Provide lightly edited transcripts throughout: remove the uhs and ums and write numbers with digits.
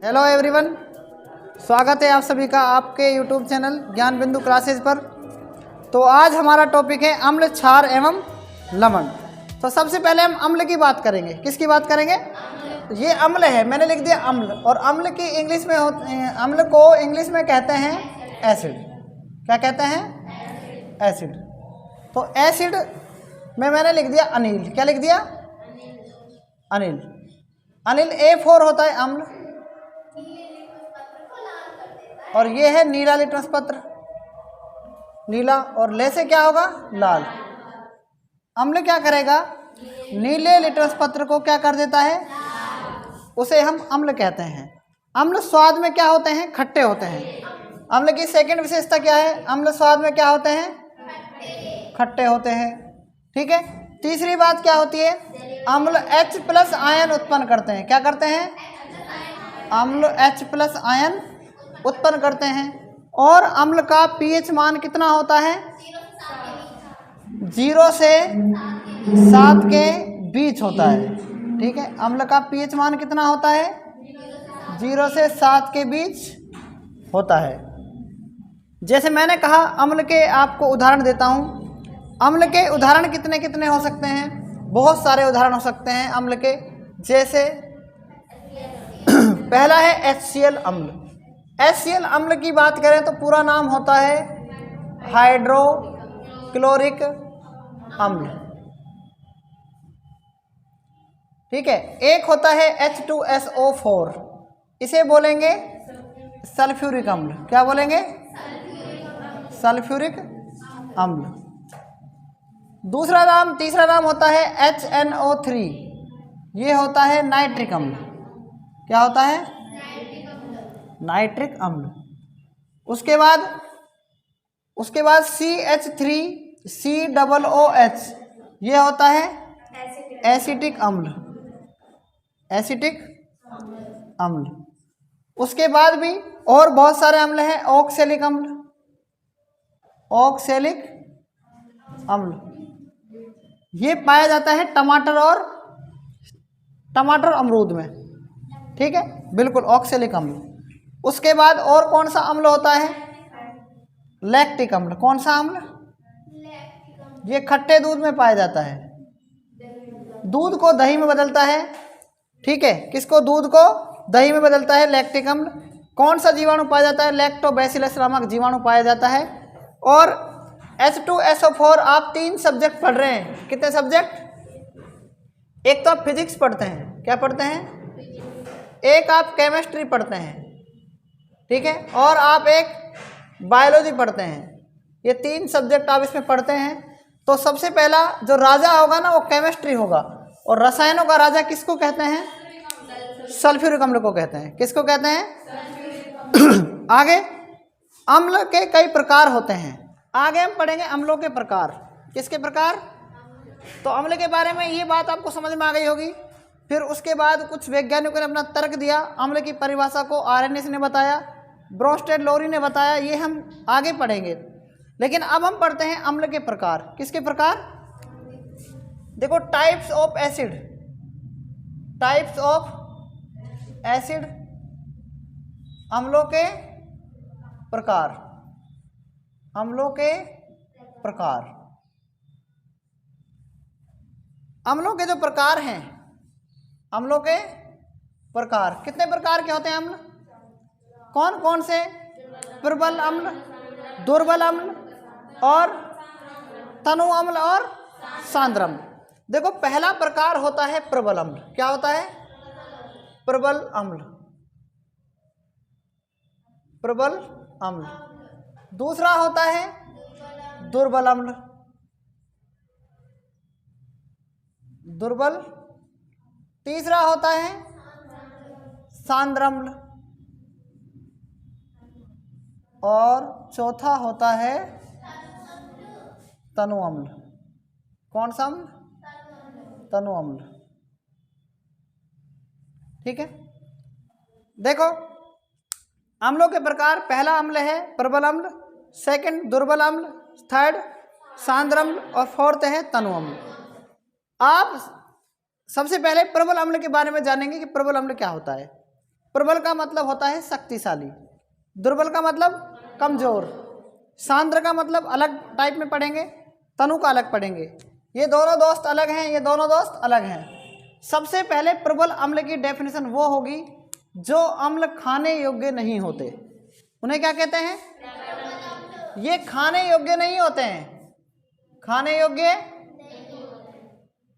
Hello everyone, स्वागत है आप सभी का आपके यूट्यूब चैनल ज्ञान बिंदु क्लासेज पर। तो आज हमारा टॉपिक है अम्ल, क्षार एवं लवण। तो सबसे पहले हम अम्ल की बात करेंगे। किसकी बात करेंगे? ये अम्ल है, मैंने लिख दिया अम्ल। और अम्ल की इंग्लिश में अम्ल को इंग्लिश में कहते हैं एसिड। क्या कहते हैं? एसिड। तो एसिड में मैंने लिख दिया अनिल। क्या लिख दिया? अनिल। अनिल A4 होता है अम्ल, और ये है नीला लिटमस पत्र। नीला और ले से क्या होगा? लाल। अम्ल क्या करेगा? नीले लिटमस पत्र को क्या कर देता है? उसे हम अम्ल कहते हैं। अम्ल स्वाद में क्या होते हैं? खट्टे होते हैं। अम्ल की सेकंड विशेषता क्या है? अम्ल स्वाद में क्या होते हैं? खट्टे होते हैं। ठीक है। तीसरी बात क्या होती है? अम्ल H+ आयन उत्पन्न करते हैं। क्या करते हैं? अम्ल H+ आयन उत्पन्न करते हैं। और अम्ल का pH मान कितना होता है? 0 से 7 के बीच होता है। ठीक है। अम्ल का pH मान कितना होता है? 0 से 7 के बीच होता है। जैसे मैंने कहा, अम्ल के आपको उदाहरण देता हूँ। अम्ल के उदाहरण कितने कितने हो सकते हैं? बहुत सारे उदाहरण हो सकते हैं अम्ल के। जैसे पहला है HCl अम्ल। HCl अम्ल की बात करें तो पूरा नाम होता है हाइड्रोक्लोरिक अम्ल। ठीक है। एक होता है H2SO4, इसे बोलेंगे सल्फ्यूरिक अम्ल। क्या बोलेंगे? सल्फ्यूरिक अम्ल। तीसरा नाम होता है HNO3, ये होता है नाइट्रिक अम्ल। क्या होता है? नाइट्रिक अम्ल। उसके बाद CH3COOH, ये होता है एसिटिक अम्ल। एसिटिक अम्ल। उसके बाद भी और बहुत सारे अम्ल हैं। ऑक्सैलिक अम्ल। ऑक्सैलिक अम्ल ये पाया जाता है टमाटर अमरूद में। ठीक है, बिल्कुल ऑक्सैलिक अम्ल। उसके बाद और कौन सा अम्ल होता है? लैक्टिक अम्ल। कौन सा अम्ल? ये खट्टे दूध में पाया जाता है। दूध को दही में बदलता है। ठीक है, किसको? दूध को दही में बदलता है लैक्टिक अम्ल। कौन सा जीवाणु पाया जाता है? लैक्टोबैसिलस नामक जीवाणु पाया जाता है। और H2SO4 आप 3 सब्जेक्ट पढ़ रहे हैं। कितने सब्जेक्ट? एक तो आप फिजिक्स पढ़ते हैं। क्या पढ़ते हैं? एक आप केमिस्ट्री पढ़ते हैं। ठीक है। और आप एक बायोलॉजी पढ़ते हैं। ये 3 सब्जेक्ट आप इसमें पढ़ते हैं। तो सबसे पहला जो राजा होगा ना, वो केमिस्ट्री होगा। और रसायनों का राजा किसको कहते हैं? सल्फ्यूरिक अम्ल को कहते हैं। किसको कहते हैं? आगे अम्ल के कई प्रकार होते हैं। आगे हम पढ़ेंगे अम्लों के प्रकार। किसके प्रकार? तो अम्ल के बारे में ये बात आपको समझ में आ गई होगी। फिर उसके बाद कुछ वैज्ञानिकों ने अपना तर्क दिया। अम्ल की परिभाषा को आर्यनिस ने बताया, ब्रोंस्टेड लोरी ने बताया। ये हम आगे पढ़ेंगे। लेकिन अब हम पढ़ते हैं अम्ल के प्रकार। किसके प्रकार? देखो, types of acid. Types of acid, अम्लों के प्रकार। अम्लों के प्रकार। अम्लों के जो प्रकार हैं, अम्लों के प्रकार कितने प्रकार के होते हैं अम्ल? कौन कौन से? प्रबल अम्ल, दुर्बल अम्ल, और तनु अम्ल, और सांद्र अम्ल। देखो, पहला प्रकार होता है प्रबल अम्ल। क्या होता है? प्रबल अम्ल। प्रबल अम्ल। दूसरा होता है दुर्बल अम्ल। दुर्बल। तीसरा होता है सांद्र अम्ल। और चौथा होता है तनु अम्ल। कौन सा अम्ल? तनु अम्ल। ठीक है। देखो, अम्लों के प्रकार। पहला अम्ल है प्रबल अम्ल, सेकंड दुर्बल अम्ल, थर्ड सांद्र अम्ल, और फोर्थ है तनु अम्ल। आप सबसे पहले प्रबल अम्ल के बारे में जानेंगे कि प्रबल अम्ल क्या होता है। प्रबल का मतलब होता है शक्तिशाली, दुर्बल का मतलब कमजोर, सांद्र का मतलब अलग टाइप में पढ़ेंगे, तनु का अलग पढ़ेंगे। ये दोनों दोस्त अलग हैं, ये दोनों दोस्त अलग हैं। सबसे पहले प्रबल अम्ल की डेफिनेशन वो होगी जो अम्ल खाने योग्य नहीं होते, उन्हें क्या कहते हैं? ये खाने योग्य नहीं होते हैं, खाने योग्य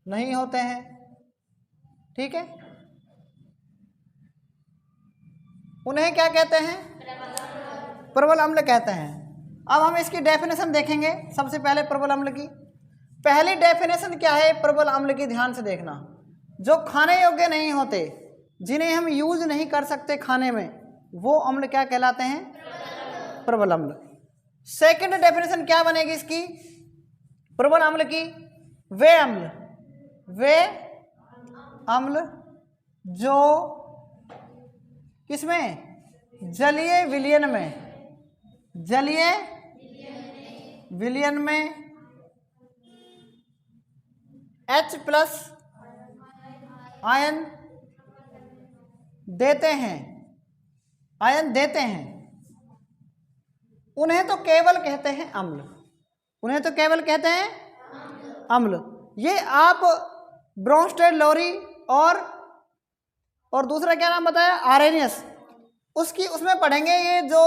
नहीं होते हैं, ठीक है। उन्हें क्या कहते हैं? प्रबल अम्ल कहते हैं। अब हम इसकी डेफिनेशन देखेंगे। सबसे पहले प्रबल अम्ल की पहली डेफिनेशन क्या है प्रबल अम्ल की, ध्यान से देखना। जो खाने योग्य नहीं होते, जिन्हें हम यूज नहीं कर सकते खाने में, वो अम्ल क्या कहलाते हैं? प्रबल अम्ल। सेकंड डेफिनेशन क्या बनेगी इसकी प्रबल अम्ल की? वे अम्ल जो किसमें? जलीय विलयन में, जलीय विलयन में H+ आयन देते हैं, आयन देते हैं, उन्हें तो केवल कहते हैं अम्ल, उन्हें तो केवल कहते हैं अम्ल। ये आप ब्रोंस्टेड लोरी और दूसरा क्या नाम बताया? आरेनियस, उसमें पढ़ेंगे। ये जो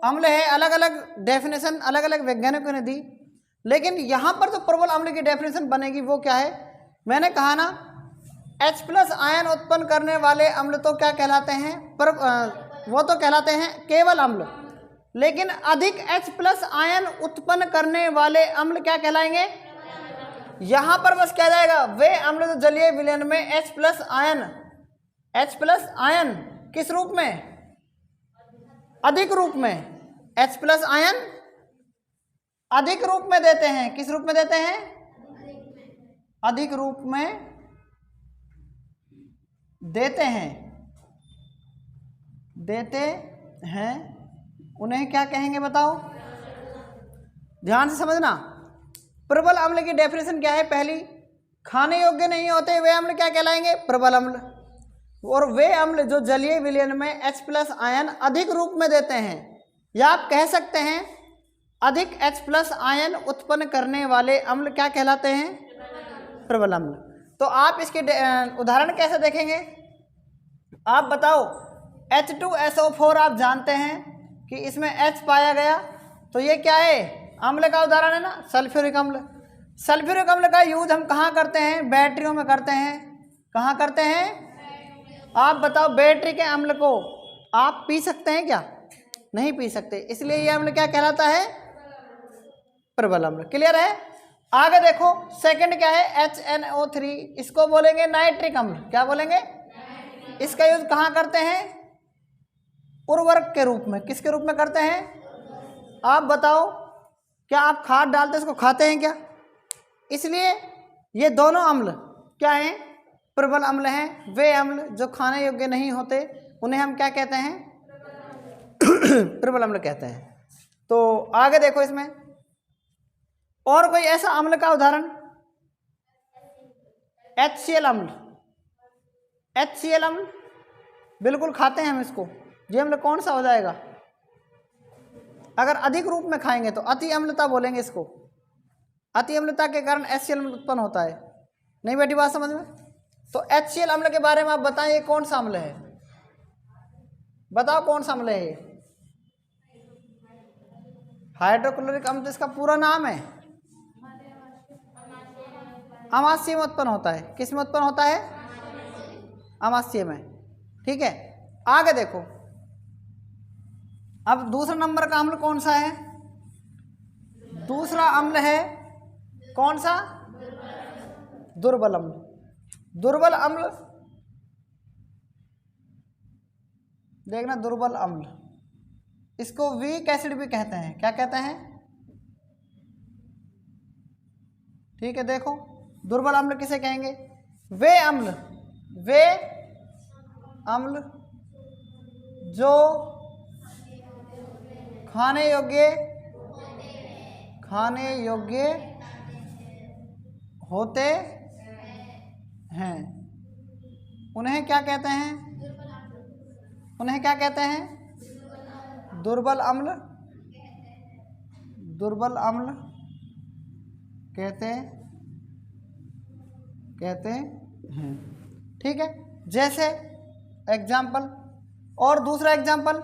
अम्ल है अलग अलग डेफिनेशन अलग अलग वैज्ञानिकों ने दी, लेकिन यहाँ पर जो प्रबल अम्ल की डेफिनेशन बनेगी वो क्या है? मैंने कहा ना, H+ आयन उत्पन्न करने वाले अम्ल तो क्या कहलाते हैं? वो तो कहलाते हैं केवल अम्ल। लेकिन अधिक H+ आयन उत्पन्न करने वाले अम्ल क्या कहलाएंगे? यहाँ पर बस क्या जाएगा? वे अम्ल जो जलीय विलयन में H+ आयन किस रूप में? अधिक रूप में। H+ आयन अधिक रूप में देते हैं। किस रूप में देते हैं? अधिक रूप में देते हैं, उन्हें क्या कहेंगे बताओ? ध्यान से समझना। प्रबल अम्ल की डेफिनेशन क्या है? पहली, खाने योग्य नहीं होते वे अम्ल क्या कहलाएंगे? प्रबल अम्ल। और वे अम्ल जो जलीय विलयन में H+ आयन अधिक रूप में देते हैं, या आप कह सकते हैं अधिक H+ आयन उत्पन्न करने वाले अम्ल क्या कहलाते हैं? प्रबल अम्ल। तो आप इसके उदाहरण कैसे देखेंगे? आप बताओ, H2SO4 आप जानते हैं कि इसमें H पाया गया, तो ये क्या है? अम्ल का उदाहरण है ना, सल्फ्यूरिक अम्ल। सल्फ्यूरिक अम्ल का यूज हम कहाँ करते हैं? बैटरियों में करते हैं। कहाँ करते हैं? आप बताओ, बैटरी के अम्ल को आप पी सकते हैं क्या? नहीं पी सकते, इसलिए ये अम्ल क्या कहलाता है? प्रबल अम्ल। क्लियर है? आगे देखो, सेकंड क्या है? HNO3, इसको बोलेंगे नाइट्रिक अम्ल। क्या बोलेंगे? इसका यूज कहाँ करते हैं? उर्वरक के रूप में। किसके रूप में करते हैं? आप बताओ, क्या आप खाद डालते इसको खाते हैं क्या? इसलिए ये दोनों अम्ल क्या हैं? प्रबल अम्ल हैं। वे अम्ल जो खाने योग्य नहीं होते, उन्हें हम क्या कहते हैं? प्रबल अम्ल कहते हैं। तो आगे देखो, इसमें और कोई ऐसा अम्ल का उदाहरण? HCl अम्ल। HCl अम्ल बिल्कुल खाते हैं हम इसको। ये अम्ल कौन सा हो जाएगा? अगर अधिक रूप में खाएंगे तो अति अम्लता बोलेंगे इसको। अति अम्लता के कारण HCl अम्ल उत्पन्न होता है। नहीं बैठी बात समझ में? तो HCl अम्ल के बारे में आप बताएं, ये कौन सा अम्ल है? बताओ कौन सा अम्ल है ये? हाइड्रोक्लोरिक अम्ल तो इसका पूरा नाम है। अमाशय में उत्पन्न होता है। किस में उत्पन्न होता है? अमाशय में। ठीक है, आगे देखो। अब दूसरा नंबर का अम्ल कौन सा है? दूसरा अम्ल है कौन सा? दुर्बल अम्ल। दुर्बल अम्ल देखना, दुर्बल अम्ल, इसको वीक एसिड भी कहते हैं। क्या कहते हैं? ठीक है, देखो दुर्बल अम्ल किसे कहेंगे? वे अम्ल जो खाने योग्य होते हैं, उन्हें क्या कहते हैं? उन्हें क्या कहते हैं? दुर्बल अम्ल, दुर्बल अम्ल कहते हैं। ठीक है, जैसे एग्जाम्पल, और दूसरा एग्जाम्पल,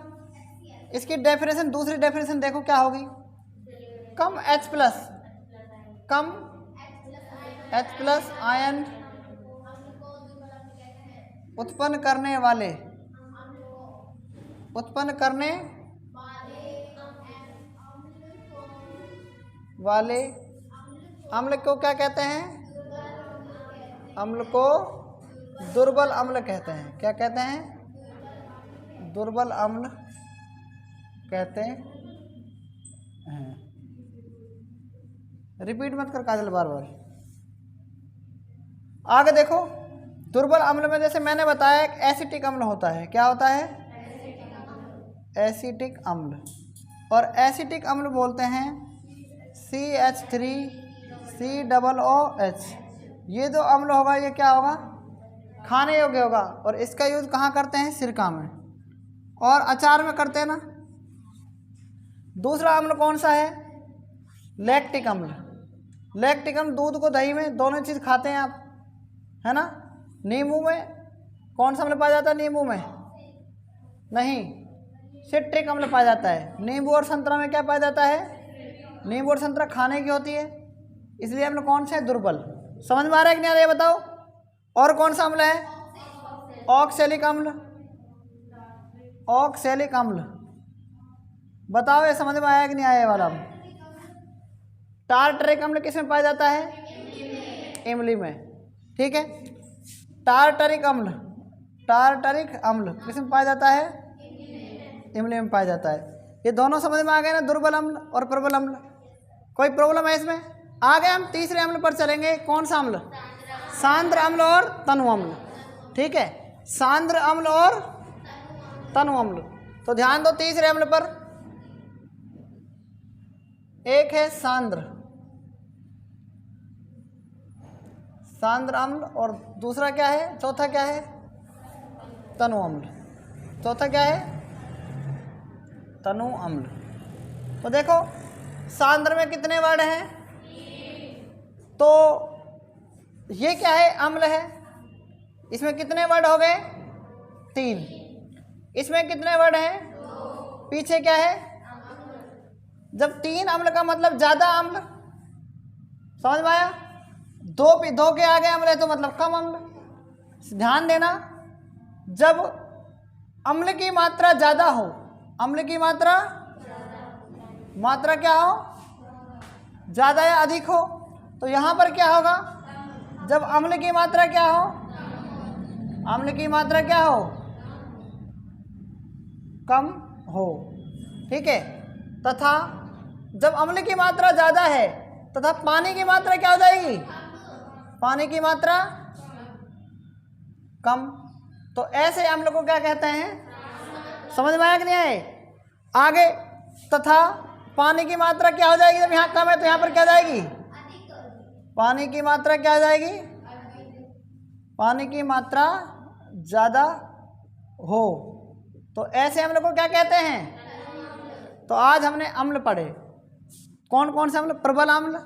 इसकी डेफिनेशन, दूसरी डेफिनेशन देखो क्या होगी? कम H प्लस, कम H प्लस आयन उत्पन्न करने वाले अम्ल को क्या कहते हैं? अम्ल को दुर्बल अम्ल कहते हैं। क्या कहते हैं? दुर्बल अम्ल कहते हैं। रिपीट मत कर काजल बार बार। आगे देखो, दुर्बल अम्ल में जैसे मैंने बताया एक एसिटिक अम्ल होता है। क्या होता है? एसिटिक अम्ल। और एसिटिक अम्ल बोलते हैं CH3COOH। ये जो अम्ल होगा ये क्या होगा? खाने योग्य होगा। और इसका यूज कहाँ करते हैं? सिरका में और अचार में करते हैं ना। दूसरा अम्ल कौन सा है? लैक्टिक अम्ल। लैक्टिक अम्ल दूध को दही में दोनों चीज़ खाते हैं आप, है ना। नींबू में कौन सा अम्ल पाया जाता है? नींबू में नहीं, सिट्रिक अम्ल पाया जाता है। नींबू और संतरा में क्या पाया जाता है? नींबू और संतरा खाने की होती है, इसलिए अम्ल कौन सा है? दुर्बल। समझ में आ रहा है कि नहीं आ रहा है? बताओ। और कौन सा अम्ल है? ऑक्सैलिक अम्ल। ऑक्सैलिक अम्ल, बताओ ये समझ में आया कि नहीं आया ये वाला? टार्टरिक अम्ल किस में पाया जाता है? इमली में। ठीक है, टार्टरिक अम्ल, टार्टरिक अम्ल किस में पाया जाता है? इमली में पाया जाता है। ये दोनों समझ में आ गए ना, दुर्बल अम्ल और प्रबल अम्ल। कोई प्रॉब्लम है इसमें? आगे हम तीसरे अम्ल पर चलेंगे। कौन सा अम्ल? सांद्र अम्ल और तनु अम्ल। ठीक है, सांद्र अम्ल और तनु अम्ल। तो ध्यान दो तीसरे अम्ल पर। एक है सांद्र अम्ल और दूसरा क्या है? चौथा क्या है? तनु अम्ल। चौथा क्या है? तनु अम्ल। तो देखो सांद्र में कितने वर्ड हैं? तो ये क्या है? अम्ल है। इसमें कितने वर्ड हो गए? 3। इसमें कितने वर्ड हैं? पीछे क्या है? जब 3 अम्ल का मतलब ज्यादा अम्ल। समझ में आया? दो के आगे अम्ल है तो मतलब कम अम्ल। ध्यान देना, जब अम्ल की मात्रा ज्यादा हो, अम्ल की मात्रा क्या हो? ज्यादा या अधिक हो, तो यहां पर क्या होगा? जब अम्ल की मात्रा क्या हो? अम्ल की मात्रा क्या हो? कम हो। ठीक है, तथा जब अम्ल की मात्रा ज्यादा है तथा पानी की मात्रा क्या हो जाएगी? पानी की मात्रा कम। तो ऐसे अम्ल को क्या कहते हैं? समझ में आया कि नहीं आए? आगे, तथा पानी की मात्रा क्या हो जाएगी? जब यहाँ कम है तो यहाँ पर क्या जाएगी? पानी की मात्रा क्या हो जाएगी? पानी की मात्रा ज्यादा हो, तो ऐसे अम्ल को क्या कहते हैं? तो आज हमने अम्ल पढ़े। कौन कौन से अम्ल? प्रबल अम्ल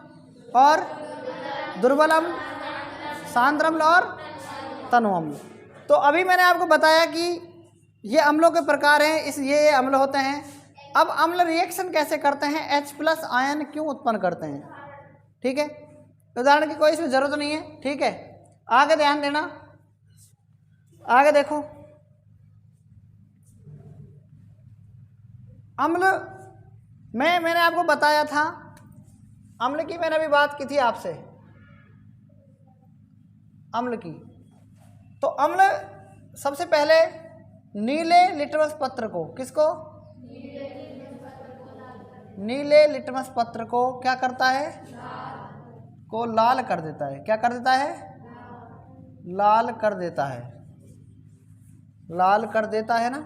और दुर्बल अम्ल, सांद्र अम्ल और तनु अम्ल। तो अभी मैंने आपको बताया कि ये अम्लों के प्रकार हैं, ये अम्ल होते हैं। अब अम्ल रिएक्शन कैसे करते हैं? H प्लस आयन क्यों उत्पन्न करते हैं? ठीक है, उदाहरण की कोई इसमें जरूरत नहीं है। ठीक है, आगे ध्यान देना। आगे देखो, अम्ल में मैंने आपको बताया था, अम्ल की मैंने अभी बात की थी आपसे, अम्ल की। तो अम्ल सबसे पहले नीले लिटमस पत्र को, किसको? नीले लिटमस पत्र को क्या करता है? को लाल कर देता है। क्या कर देता है? लाल कर देता है। लाल कर देता है ना।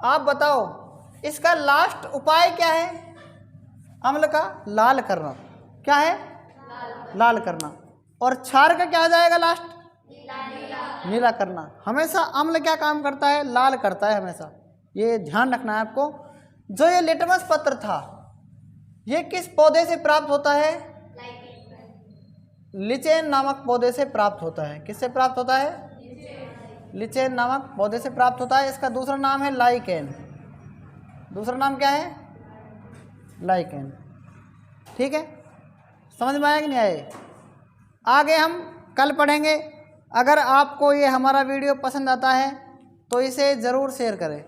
आप बताओ इसका लास्ट उपाय क्या है? अम्ल का लाल करना। क्या है? लाल करना। और क्षार का क्या हो जाएगा लास्ट? नीला करना। हमेशा अम्ल क्या काम करता है? लाल करता है हमेशा, ये ध्यान रखना है आपको। जो ये लिटमस पत्र था ये किस पौधे से प्राप्त होता है? लिचेन नामक पौधे से प्राप्त होता है। किससे प्राप्त होता है? लिचेन नामक पौधे से प्राप्त होता है। इसका दूसरा नाम है लाइकेन। दूसरा नाम क्या है? लाइकेन। ठीक है, समझ में आया कि नहीं आए? आगे हम कल पढ़ेंगे। अगर आपको ये हमारा वीडियो पसंद आता है तो इसे ज़रूर शेयर करें।